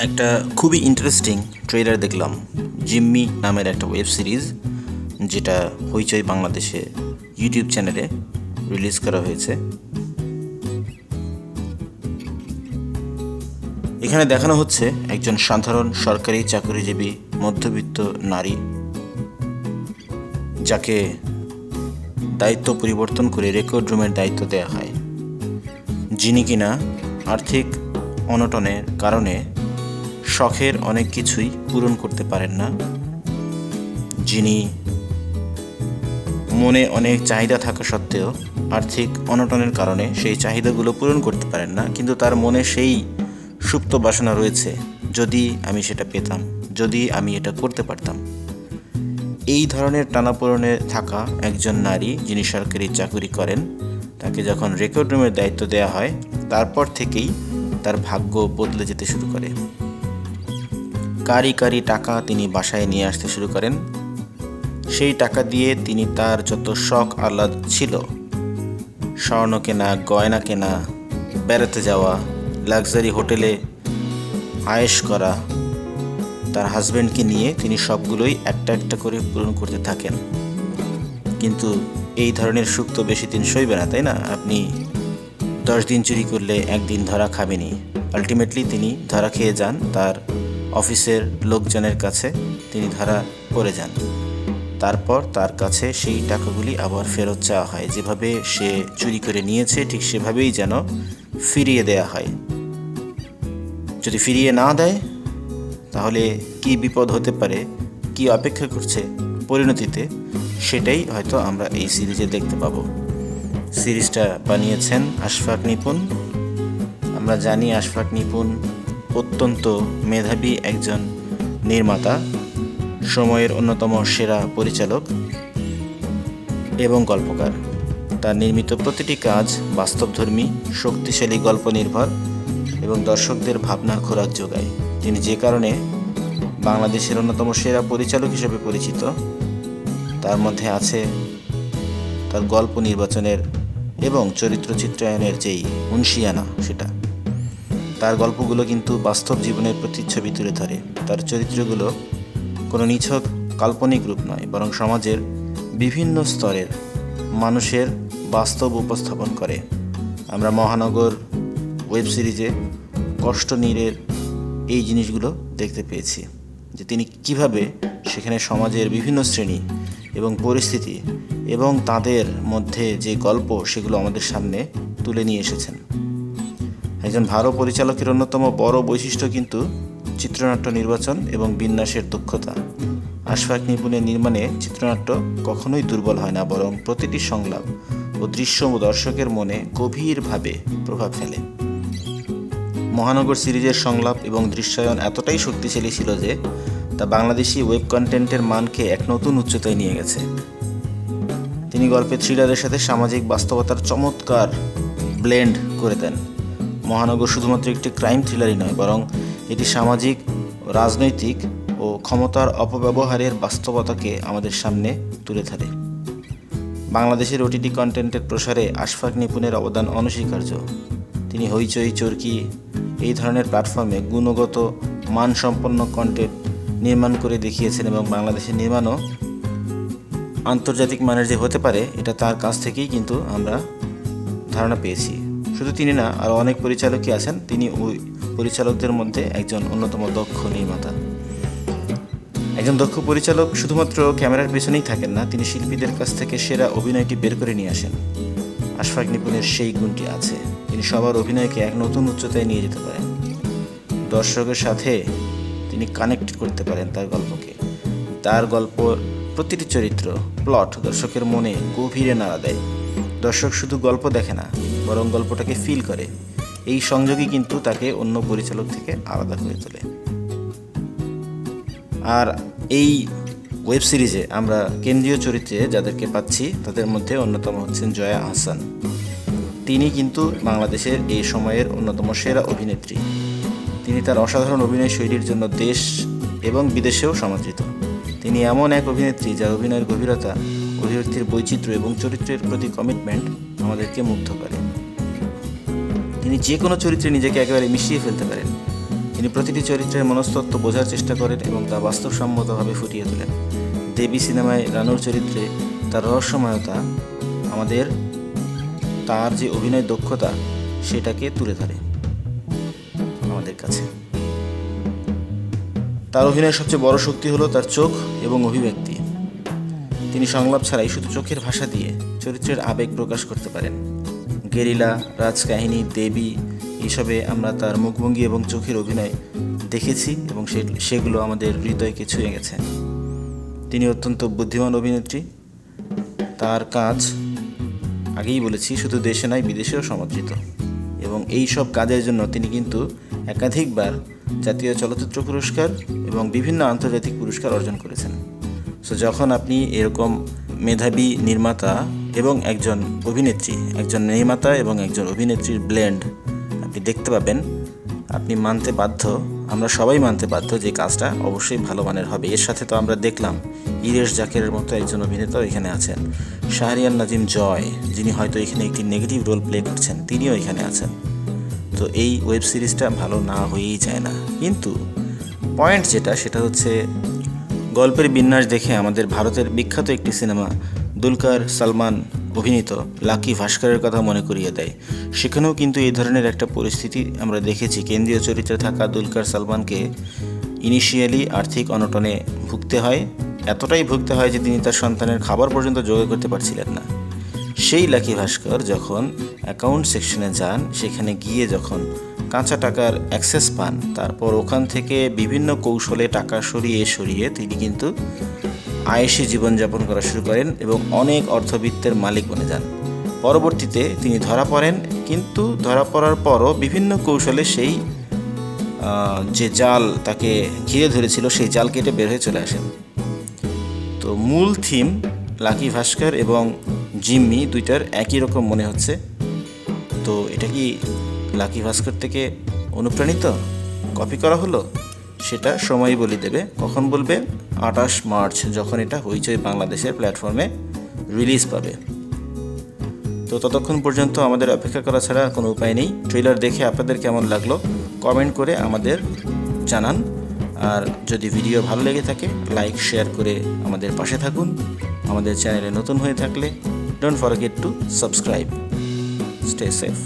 একটা খুবই interesting trailer দেখলাম জিম্মি নামের একটা ওয়েব সিরিজ, যেটা হইচই বাংলাদেশে ইউটিউব চ্যানেলে রিলিজ করা হয়েছে। এখানে দেখানো হচ্ছে একজন সাধারণ সরকারি চাকরিজীবী মধ্যবিত্ত নারী, যাকে দায়িত্ব পরিবর্তন করে রেকর্ড রুমের দায়িত্ব দেওয়া হয়, যিনি কিনা আর্থিক অনটনের কারণে শখের অনেক কিছুই পূরণ করতে পারেন না, যিনি মনে অনেক চাহিদা থাকা সত্ত্বেও আর্থিক অনটনের কারণে সেই চাহিদাগুলো পূরণ করতে পারেন না, কিন্তু তার মনে সেই সুপ্ত বাসনা রয়েছে, যদি আমি সেটা পেতাম, যদি আমি এটা করতে পারতাম। এই ধরনের টানাপোড়েনে থাকা একজন নারী, যিনি সরকারি চাকরি করেন, তাকে যখন রেকর্ড রুমের দায়িত্ব দেওয়া হয়, তারপর থেকেই তার ভাগ্য বদলে যেতে শুরু করে। কারি কারি টাকা তিনি বাসায় নিয়ে আসতে শুরু করেন। সেই টাকা দিয়ে তিনি তার যত শখ আহ্লাদ ছিল, স্বর্ণ কেনা, গয়না কেনা, বেড়াতে যাওয়া, লাক্সারি হোটেলে আয়েশ করা, তার হাজব্যান্ডকে নিয়ে তিনি সবগুলোই একটা একটা করে পূরণ করতে থাকেন। কিন্তু এই ধরনের সুখ তো বেশি দিন সইবে না, তাই না? আপনি 10 দিন চুরি করলে একদিন ধরা খাবেনি। আলটিমেটলি তিনি ধরা খেয়ে যান, তার অফিসের লোকজনের কাছে তিনি ধরা পড়ে যান। তারপর তার কাছে সেই টাকাগুলি আবার ফেরত চাওয়া হয়, যেভাবে সে চুরি করে নিয়েছে ঠিক সেভাবেই যেন ফিরিয়ে দেয়া হয়। যদি ফিরিয়ে না দেয়, তাহলে কি বিপদ হতে পারে, কি অপেক্ষা করছে পরিণতিতে, সেটাই হয়তো আমরা এই সিরিজে দেখতে পাবো। সিরিজটা বানিয়েছেন আশফাক নিপুণ। আমরা জানি আশফাক নিপুণ অত্যন্ত মেধাবী একজন নির্মাতা, সময়ের অন্যতম সেরা পরিচালক এবং গল্পকার। তার নির্মিত প্রতিটি কাজ বাস্তবধর্মী, শক্তিশালী গল্প নির্ভর এবং দর্শকদের ভাবনার খোরাক যোগায়। তিনি যে কারণে বাংলাদেশের অন্যতম সেরা পরিচালক হিসেবে পরিচিত, তার মধ্যে আছে তার গল্প নির্বাচনের এবং চরিত্র চিত্রায়নের যেই হুঁশিয়ানা, সেটা। তার গল্পগুলো কিন্তু বাস্তব জীবনের প্রতিচ্ছবি তুলে ধরে। তার চরিত্রগুলো কোনো নিছক কাল্পনিক রূপ নয়, বরং সমাজের বিভিন্ন স্তরের মানুষের বাস্তব উপস্থাপন করে। আমরা মহানগর ওয়েব সিরিজে কষ্টনীড়ের এই জিনিসগুলো দেখতে পেয়েছি, যে তিনি কিভাবে সেখানে সমাজের বিভিন্ন শ্রেণী এবং পরিস্থিতি এবং তাদের মধ্যে যে গল্প, সেগুলো আমাদের সামনে তুলে নিয়ে এসেছেন। একজন ভালো পরিচালকের অন্যতম বড় বৈশিষ্ট্য কিন্তু চিত্রনাট্য নির্বাচন এবং বিন্যাসের দক্ষতা। আশফাক নিপুণের নির্মাণে চিত্রনাট্য কখনোই দুর্বল হয় না, বরং প্রতিটি সংলাপ ও দৃশ্য দর্শকের মনে গভীরভাবে প্রভাব ফেলে। মহানগর সিরিজের সংলাপ এবং দৃশ্যায়ন এতটাই শক্তিশালী ছিল যে তা বাংলাদেশি ওয়েব কন্টেন্টের মানকে এক নতুন উচ্চতায় নিয়ে গেছে। তিনি গল্পের থ্রিলারের সাথে সামাজিক বাস্তবতার চমৎকার ব্লেন্ড করে দেন। মহানগর শুধুমাত্র একটি ক্রাইম থ্রিলারই নয়, বরং এটি সামাজিক, রাজনৈতিক ও ক্ষমতার অপব্যবহারের বাস্তবতাকে আমাদের সামনে তুলে ধরে। বাংলাদেশের ওটিটি কন্টেন্টের প্রসারে আশফাক নিপুণের অবদান অনস্বীকার্য। তিনি হইচই, চরকি এই ধরনের প্ল্যাটফর্মে গুণগত মানসম্পন্ন কন্টেন্ট নির্মাণ করে দেখিয়েছেন, এবং বাংলাদেশের নির্মাণও আন্তর্জাতিক মানের যে হতে পারে, এটা তার কাছ থেকেই কিন্তু আমরা ধারণা পেয়েছি। শুধু তিনি না, আরও অনেক পরিচালকই আছেন। তিনি ওই পরিচালকদের মধ্যে একজন অন্যতম দক্ষ নির্মাতা। একজন দক্ষ পরিচালক শুধুমাত্র ক্যামেরার পেছনেই থাকেন না, তিনি শিল্পীদের কাছ থেকে সেরা অভিনয়টি বের করে নিয়ে আসেন। আশফাক নিপুণের সেই গুণটি আছে, তিনি সবার অভিনয়কে এক নতুন উচ্চতায় নিয়ে যেতে পারেন। দর্শকের সাথে তিনি কানেক্ট করতে পারেন তার গল্পকে। তার গল্প প্রতিটি চরিত্র, প্লট দর্শকের মনে গভীরে নাড়া দেয়। দর্শক শুধু গল্প দেখে না, বরং গল্পটাকে ফিল করে। এই সংযোগই কিন্তু তাকে অন্য পরিচালক থেকে আলাদা করে তোলে। আর এই ওয়েব সিরিজে আমরা কেন্দ্রীয় চরিত্রে যাদেরকে পাচ্ছি, তাদের মধ্যে অন্যতম হচ্ছেন জয়া আহসান। তিনি কিন্তু বাংলাদেশের এই সময়ের অন্যতম সেরা অভিনেত্রী। তিনি তার অসাধারণ অভিনয় শৈলীর জন্য দেশ এবং বিদেশেও সমাদৃত। তিনি এমন এক অভিনেত্রী যার অভিনয়ের গভীরতা, অভিব্যক্তির বৈচিত্র্য এবং চরিত্রের প্রতি কমিটমেন্ট আমাদেরকে মুগ্ধ করে। তিনি যে কোনো চরিত্রে নিজেকে একেবারে মিশিয়ে ফেলতে পারেন। তিনি প্রতিটি চরিত্রের মনস্তত্ত্ব বোঝার চেষ্টা করেন এবং তা বাস্তবসম্মতভাবে ফুটিয়ে তোলেন। দেবী সিনেমায় রানুর চরিত্রে তার রহস্যময়তা আমাদের তার যে অভিনয় দক্ষতা সেটাকে তুলে ধরে আমাদের কাছে। তার অভিনয়ের সবচেয়ে বড় শক্তি হলো তার চোখ এবং অভিব্যক্তি। তিনি সংলাপ ছাড়াই শুধু চোখের ভাষা দিয়ে চরিত্রের আবেগ প্রকাশ করতে পারেন। গেরিলা, রাজকাহিনী, দেবী এইসবে আমরা তার মুখভঙ্গি এবং চোখের অভিনয় দেখেছি এবং সেগুলো আমাদের হৃদয়কে ছুঁয়ে গেছে। তিনি অত্যন্ত বুদ্ধিমান অভিনেত্রী। তার কাজ আগেই বলেছি শুধু দেশে নয় বিদেশেও সমাদৃত এবং এই সব কাজের জন্য তিনি কিন্তু একাধিকবার জাতীয় চলচ্চিত্র পুরস্কার এবং বিভিন্ন আন্তর্জাতিক পুরস্কার অর্জন করেছেন। সো যখন আপনি এরকম মেধাবী নির্মাতা এবং একজন নির্মাতা এবং একজন অভিনেত্রীর ব্লেন্ড আপনি দেখতে পাবেন, আপনি মানতে বাধ্য, আমরা সবাই মানতে বাধ্য যে কাজটা অবশ্যই ভালো মানের হবে। এর সাথে তো আমরা দেখলাম ইরেশ জাকেরের মতো একজন অভিনেতাও এখানে আছেন, শাহরিয়ার নাজিম জয়, যিনি হয়তো এখানে একটি নেগেটিভ রোল প্লে করছেন, তিনিও এখানে আছেন। তো এই ওয়েব সিরিজটা ভালো না হয়েই যায় না। কিন্তু পয়েন্ট সেটা হচ্ছে গল্পের বিন্যাস দেখে আমাদের ভারতের বিখ্যাত একটি সিনেমা দুলকার সালমান অভিনীত লাকি ভাস্করের কথা মনে করিয়ে দেয়। সেখানেও কিন্তু এই ধরনের একটা পরিস্থিতি আমরা দেখেছি। কেন্দ্রীয় চরিত্রে থাকা দুলকার সালমানকে ইনিশিয়ালি আর্থিক অনটনে ভুগতে হয়, এতটাই ভুগতে হয় যে তিনি তার সন্তানের খাবার পর্যন্ত জোগাড় করতে পারছিলেন না। সেই লাকি ভাস্কর যখন অ্যাকাউন্ট সেকশনে যান, সেখানে গিয়ে যখন কাঁচা টাকার অ্যাক্সেস পান, তারপর ওখান থেকে বিভিন্ন কৌশলে টাকা সরিয়ে তিনি কিন্তু আয়েশি জীবনযাপন করা শুরু করেন এবং অনেক অর্থবিত্তের মালিক বনে যান। পরবর্তীতে তিনি ধরা পড়েন, কিন্তু ধরা পড়ার পরও বিভিন্ন কৌশলে সেই যে জাল তাকে ঘিরে ধরেছিল সেই জাল কেটে বের হয়ে চলে আসেন। তো মূল থিম লাকি ভাস্কর এবং জিম্মি দুইটার একই রকম মনে হচ্ছে। তো এটা কি লাকি ভাস্কর থেকে অনুপ্রাণিত, কপি করা হলো? সেটা সময়ই বলে দেবে। কখন বলবে? 28 মার্চ, যখন এটা হইচই বাংলাদেশের প্ল্যাটফর্মে রিলিজ পাবে। তো ততক্ষণ পর্যন্ত আমাদের অপেক্ষা করা ছাড়া কোনো উপায় নেই। ট্রেলার দেখে আপনাদের কেমন লাগলো কমেন্ট করে আমাদের জানান। আর যদি ভিডিও ভালো লেগে থাকে লাইক শেয়ার করে আমাদের পাশে থাকুন। আমাদের চ্যানেলে নতুন হয়ে থাকলে don't forget to subscribe. Stay safe.